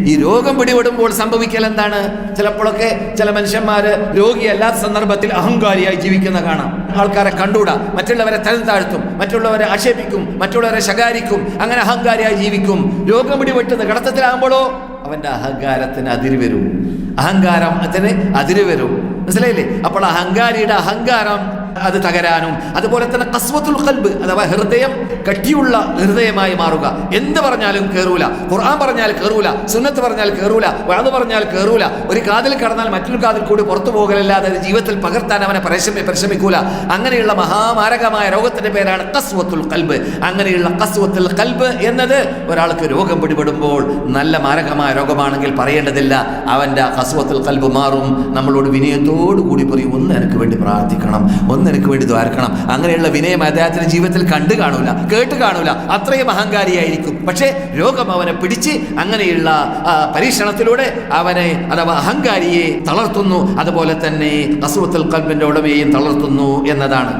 ഈ രോഗം പിടിപെടുമ്പോൾ സംഭവിക്കൽ എന്താണ്? ചിലപ്പോഴൊക്കെ ചില മനുഷ്യന്മാര് രോഗിയല്ലാത്ത സന്ദർഭത്തിൽ അഹങ്കാരിയായി ജീവിക്കുന്ന കാണാം. ആൾക്കാരെ കണ്ടൂടാ, മറ്റുള്ളവരെ തരം താഴ്ത്തും, മറ്റുള്ളവരെ ആക്ഷേപിക്കും, മറ്റുള്ളവരെ ശകാരിക്കും, അങ്ങനെ അഹങ്കാരിയായി ജീവിക്കും. രോഗം പിടിപെട്ടുന്ന ഘടകത്തിലാകുമ്പോഴോ അവന്റെ അഹങ്കാരത്തിന് അതിര് വരും, അഹങ്കാരത്തിന് അതിര് വരും. മനസ്സിലായില്ലേ? അപ്പോൾ അഹങ്കാരിയുടെ അഹങ്കാരം അത് തകരാനും, അതുപോലെ തന്നെ ഖസ്വത്തുൽ ഖൽബ് അഥവാ ഹൃദയം കട്ടിയുള്ള ഹൃദയമായി മാറുക. എന്ത് പറഞ്ഞാലും കേറൂല, ഖുർആൻ പറഞ്ഞാൽ കേറൂല, സുന്നത്ത് പറഞ്ഞാൽ കേറൂല, വഅദ് പറഞ്ഞാൽ കേറൂല. ഒരു കാതിൽ കടന്നാൽ മറ്റൊരു കാതിൽ കൂടി പുറത്തു പോകലല്ലാതെ ജീവിതത്തിൽ പകർത്താൻ അവനെ പരിശ്രമിക്കൂല. അങ്ങനെയുള്ള മഹാമാരകമായ രോഗത്തിന്റെ പേരാണ് ഖസ്വത്തുൽ ഖൽബ്. അങ്ങനെയുള്ള ഖസ്വത്തുൽ ഖൽബ് എന്നത് ഒരാൾക്ക് രോഗം പിടിപെടുമ്പോൾ നല്ല മാരകമായ രോഗമാണെങ്കിൽ പറയേണ്ടതില്ല, അവന്റെ ഖസ്വത്തുൽ ഖൽബ് മാറും. നമ്മളോട് വിനയത്തോടു കൂടി പറയും, ഒന്ന് എനിക്ക് വേണ്ടി പ്രാർത്ഥിക്കണം, ഒന്ന് എനിക്ക് വേണ്ടി ദ്വാരക്കണം. അങ്ങനെയുള്ള വിനയം അദ്ദേഹത്തിന്റെ ജീവിതത്തിൽ കണ്ടു കാണൂല, കേട്ട് കാണൂല, അത്രയും അഹങ്കാരിയായിരിക്കും. പക്ഷേ രോഗം അവനെ പിടിച്ച് അങ്ങനെയുള്ള പരീക്ഷണത്തിലൂടെ അവനെ അഥവാ അഹങ്കാരിയെ തളർത്തുന്നു. അതുപോലെ തന്നെ ഖസ്വത്തുൽ ഖൽബിന്റെ ഉടമയെയും തളർത്തുന്നു എന്നതാണ്.